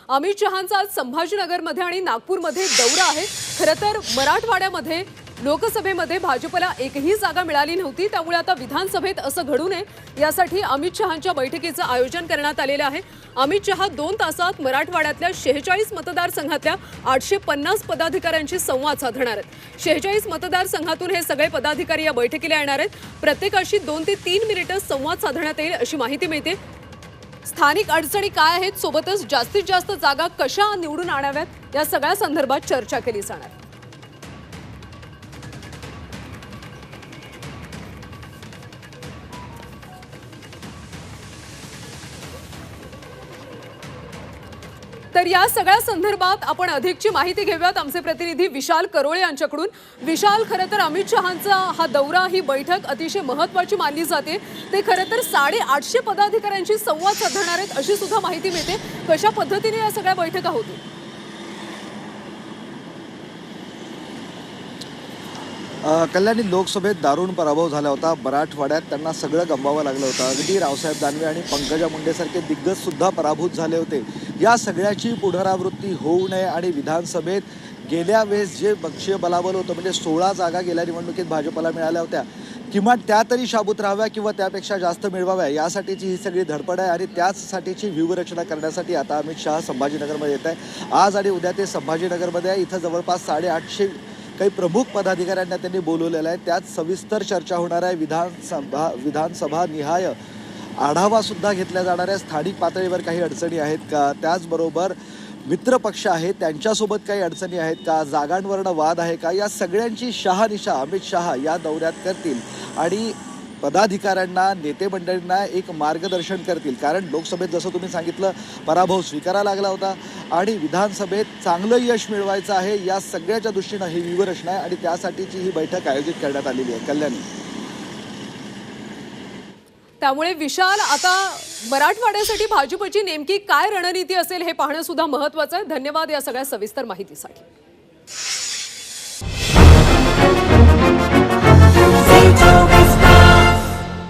अमित शहांचा आज संभाजीनगरमध्ये आणि नागपूरमध्ये दौरा आहे। खरं तर मराठवाड्यामध्ये लोकसभेमध्ये भाजपला एकही जागा मिळाली नव्हती, त्यामुळे आता विधानसभेत असं घडू नये यासाठी अमित शहांच्या बैठकीचं आयोजन करण्यात आलेलं आहे। अमित शहा 2 तासात मराठवाड्यातल्या 46 मतदारसंघातल्या 850 पदाधिकाऱ्यांशी संवाद साधणार आहेत। 46 मतदारसंघातून हे सगळे पदाधिकारी या बैठकीला येणार आहेत। प्रत्येकाशी 2 ते 3 मिनिटं संवाद साधण्यात येईल अशी माहिती मिळते। स्थानिक अडचणी काय आहेत, सोबतच जास्तीत जास्त जागा कशा निवडून आणाव्यात या सगळ्या संदर्भात चर्चा केली जाणार। तर या सगळ्या संदर्भात आपण अधिकची माहिती घेऊयात आमचे प्रतिनिधी विशाल करोळे यांच्याकडून। विशाल, खरं तर अमित शहांचा हा दौरा, ही बैठक अतिशय महत्त्वाची मानली जाते। ते खरं तर 850 पदाधिकाऱ्यांशी संवाद साधणार आहेत अशी सुद्धा माहिती मिळते। कशा पद्धतीने या सगळ्या बैठका होतील? कल्याणी लोकसभेत दारुण पराभव झाला होता। मराठवाड्यात त्यांना सगळं गमवावं लागलं होतं। अगदी रावसाहेब दानवे आणि पंकजा मुंडेसारखे दिग्गज सुद्धा पराभूत झाले होते। या सगळ्याची पुनरावृत्ती होऊ नये आणि विधानसभेत गेल्या वेळेस जे बक्षीय बलाबल होतं, म्हणजे 16 जागा गेल्या निवडणुकीत भाजपला मिळाल्या होत्या, किमान त्या तरी शाबूत राहाव्या किंवा त्यापेक्षा जास्त मिळवाव्या, यासाठीची ही सगळी धडपड आहे। आणि त्याचसाठीची व्यूहरचना करण्यासाठी आता अमित शहा संभाजीनगरमध्ये येत आहे। आज आणि उद्या ते संभाजीनगरमध्ये आहे। इथं जवळपास 850 काही प्रमुख पदाधिकाऱ्यांना त्यांनी बोलवलेलं आहे। त्यात सविस्तर चर्चा होणार आहे। विधानसभा निहाय आढावा सुद्धा घेतला जाणार आहे। स्थानिक पातळीवर काही अडचणी आहेत का, त्याचबरोबर मित्रपक्ष आहेत त्यांच्यासोबत काही अडचणी आहेत का, जागांवरनं वाद आहे का, या सगळ्यांची शहानिशा अमित शहा या दौऱ्यात करतील आणि पदाधिकाऱ्यांना, नेते मंडळींना एक मार्गदर्शन करतील। कारण लोकसभेत जसं तुम्ही सांगितलं, पराभव स्वीकारावा लागला होता आणि विधानसभेत चांगलं यश मिळवायचं आहे, या सगळ्याच्या दृष्टीनं ही व्यूहरचना आहे आणि त्यासाठीची ही बैठक आयोजित करण्यात आलेली आहे। कल्याणी, त्यामुळे विशाल, आता मराठवाड्यासाठी भाजपची नेमकी काय रणनीती असेल हे पाहणं सुद्धा महत्त्वाचं आहे। धन्यवाद या सगळ्या सविस्तर माहितीसाठी।